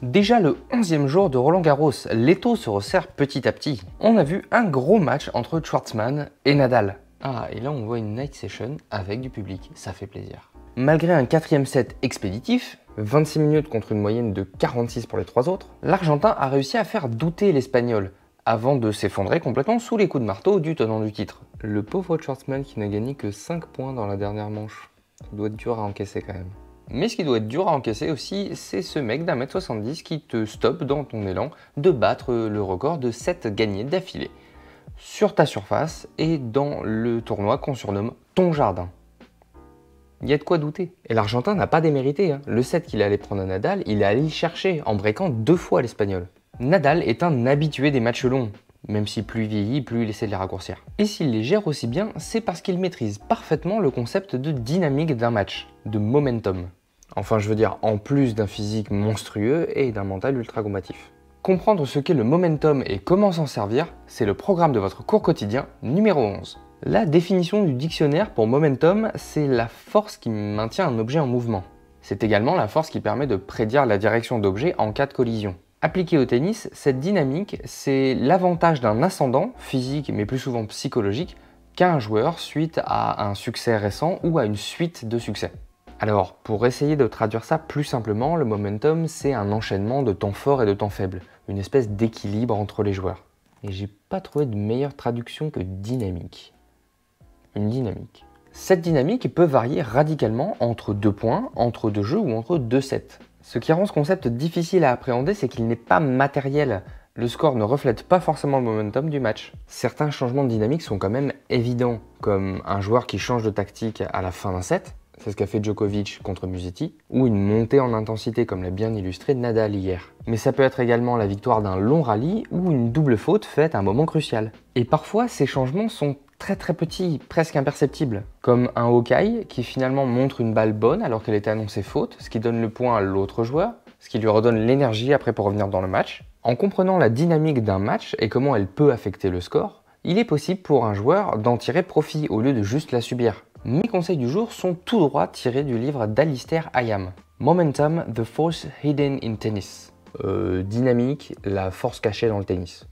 Déjà le 11e jour de Roland-Garros, l'étau se resserre petit à petit. On a vu un gros match entre Schwartzmann et Nadal. Ah, et là on voit une night session avec du public, ça fait plaisir. Malgré un 4e set expéditif, 26 minutes contre une moyenne de 46 pour les 3 autres, l'Argentin a réussi à faire douter l'Espagnol, avant de s'effondrer complètement sous les coups de marteau du tenant du titre. Le pauvre Schwartzmann qui n'a gagné que 5 points dans la dernière manche. Ça doit être dur à encaisser quand même. Mais ce qui doit être dur à encaisser aussi, c'est ce mec d'1m70 qui te stoppe dans ton élan de battre le record de 7 gagnés d'affilée sur ta surface et dans le tournoi qu'on surnomme ton jardin. Il y a de quoi douter. Et l'Argentin n'a pas démérité. Le set qu'il allait prendre à Nadal, il est allé le chercher en breakant 2 fois l'Espagnol. Nadal est un habitué des matchs longs, même si plus il vieillit, plus il essaie de les raccourcir. Et s'il les gère aussi bien, c'est parce qu'il maîtrise parfaitement le concept de dynamique d'un match, de momentum. Enfin, je veux dire, en plus d'un physique monstrueux et d'un mental ultra combatif. Comprendre ce qu'est le momentum et comment s'en servir, c'est le programme de votre cours quotidien numéro 11. La définition du dictionnaire pour momentum, c'est la force qui maintient un objet en mouvement. C'est également la force qui permet de prédire la direction d'objets en cas de collision. Appliquée au tennis, cette dynamique, c'est l'avantage d'un ascendant, physique mais plus souvent psychologique, qu'a un joueur suite à un succès récent ou à une suite de succès. Alors, pour essayer de traduire ça plus simplement, le momentum, c'est un enchaînement de temps forts et de temps faibles, une espèce d'équilibre entre les joueurs. Et j'ai pas trouvé de meilleure traduction que dynamique. Une dynamique. Cette dynamique peut varier radicalement entre 2 points, entre 2 jeux ou entre 2 sets. Ce qui rend ce concept difficile à appréhender, c'est qu'il n'est pas matériel. Le score ne reflète pas forcément le momentum du match. Certains changements de dynamique sont quand même évidents, comme un joueur qui change de tactique à la fin d'un set, c'est ce qu'a fait Djokovic contre Musetti, ou une montée en intensité comme l'a bien illustré Nadal hier. Mais ça peut être également la victoire d'un long rallye ou une double faute faite à un moment crucial. Et parfois, ces changements sont très petits, presque imperceptibles, comme un Hawkeye qui finalement montre une balle bonne alors qu'elle était annoncée faute, ce qui donne le point à l'autre joueur, ce qui lui redonne l'énergie après pour revenir dans le match. En comprenant la dynamique d'un match et comment elle peut affecter le score, il est possible pour un joueur d'en tirer profit au lieu de juste la subir. Mes conseils du jour sont tout droit tirés du livre d'Alistair Hayam, Momentum, The Force Hidden in Tennis. Dynamique, la force cachée dans le tennis.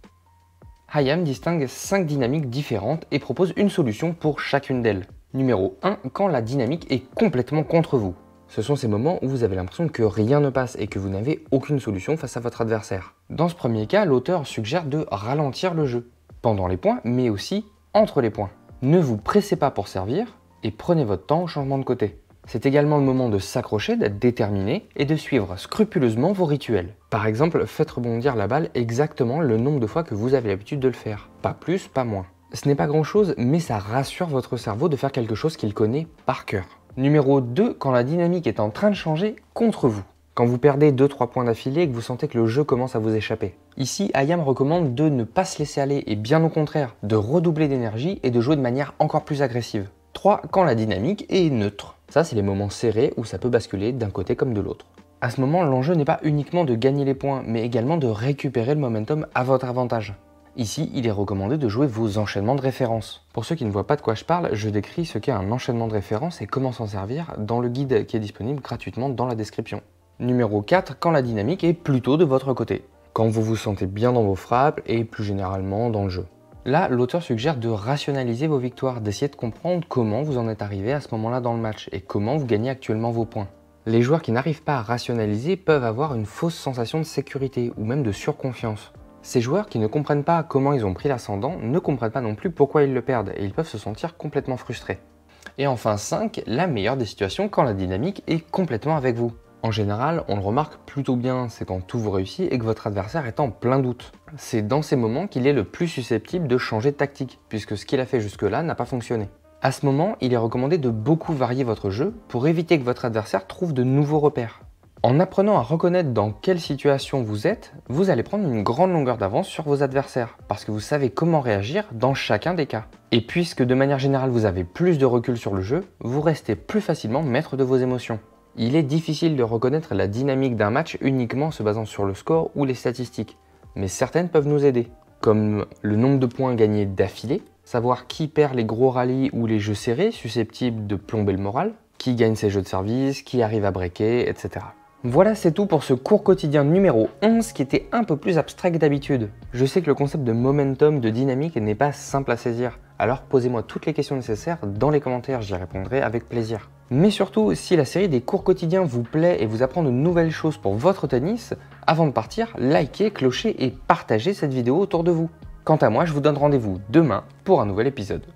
Hayam distingue 5 dynamiques différentes et propose une solution pour chacune d'elles. Numéro 1, quand la dynamique est complètement contre vous. Ce sont ces moments où vous avez l'impression que rien ne passe et que vous n'avez aucune solution face à votre adversaire. Dans ce premier cas, l'auteur suggère de ralentir le jeu, pendant les points, mais aussi entre les points. Ne vous pressez pas pour servir et prenez votre temps au changement de côté. C'est également le moment de s'accrocher, d'être déterminé et de suivre scrupuleusement vos rituels. Par exemple, faites rebondir la balle exactement le nombre de fois que vous avez l'habitude de le faire. Pas plus, pas moins. Ce n'est pas grand chose, mais ça rassure votre cerveau de faire quelque chose qu'il connaît par cœur. Numéro 2, quand la dynamique est en train de changer contre vous. Quand vous perdez 2-3 points d'affilée et que vous sentez que le jeu commence à vous échapper. Ici, Hayam recommande de ne pas se laisser aller et bien au contraire, de redoubler d'énergie et de jouer de manière encore plus agressive. 3, quand la dynamique est neutre. Ça, c'est les moments serrés où ça peut basculer d'un côté comme de l'autre. À ce moment, l'enjeu n'est pas uniquement de gagner les points, mais également de récupérer le momentum à votre avantage. Ici, il est recommandé de jouer vos enchaînements de référence. Pour ceux qui ne voient pas de quoi je parle, je décris ce qu'est un enchaînement de référence et comment s'en servir dans le guide qui est disponible gratuitement dans la description. Numéro 4, quand la dynamique est plutôt de votre côté. Quand vous vous sentez bien dans vos frappes et plus généralement dans le jeu. Là, l'auteur suggère de rationaliser vos victoires, d'essayer de comprendre comment vous en êtes arrivé à ce moment-là dans le match et comment vous gagnez actuellement vos points. Les joueurs qui n'arrivent pas à rationaliser peuvent avoir une fausse sensation de sécurité ou même de surconfiance. Ces joueurs qui ne comprennent pas comment ils ont pris l'ascendant ne comprennent pas non plus pourquoi ils le perdent et ils peuvent se sentir complètement frustrés. Et enfin 5, la meilleure des situations quand la dynamique est complètement avec vous. En général, on le remarque plutôt bien, c'est quand tout vous réussit et que votre adversaire est en plein doute. C'est dans ces moments qu'il est le plus susceptible de changer de tactique, puisque ce qu'il a fait jusque-là n'a pas fonctionné. À ce moment, il est recommandé de beaucoup varier votre jeu pour éviter que votre adversaire trouve de nouveaux repères. En apprenant à reconnaître dans quelle situation vous êtes, vous allez prendre une grande longueur d'avance sur vos adversaires, parce que vous savez comment réagir dans chacun des cas. Et puisque de manière générale vous avez plus de recul sur le jeu, vous restez plus facilement maître de vos émotions. Il est difficile de reconnaître la dynamique d'un match uniquement en se basant sur le score ou les statistiques, mais certaines peuvent nous aider, comme le nombre de points gagnés d'affilée, savoir qui perd les gros rallyes ou les jeux serrés susceptibles de plomber le moral, qui gagne ses jeux de service, qui arrive à breaker, etc. Voilà, c'est tout pour ce cours quotidien numéro 11 qui était un peu plus abstrait que d'habitude. Je sais que le concept de momentum, de dynamique n'est pas simple à saisir, alors posez-moi toutes les questions nécessaires dans les commentaires, j'y répondrai avec plaisir. Mais surtout, si la série des cours quotidiens vous plaît et vous apprend de nouvelles choses pour votre tennis, avant de partir, likez, clochez et partagez cette vidéo autour de vous. Quant à moi, je vous donne rendez-vous demain pour un nouvel épisode.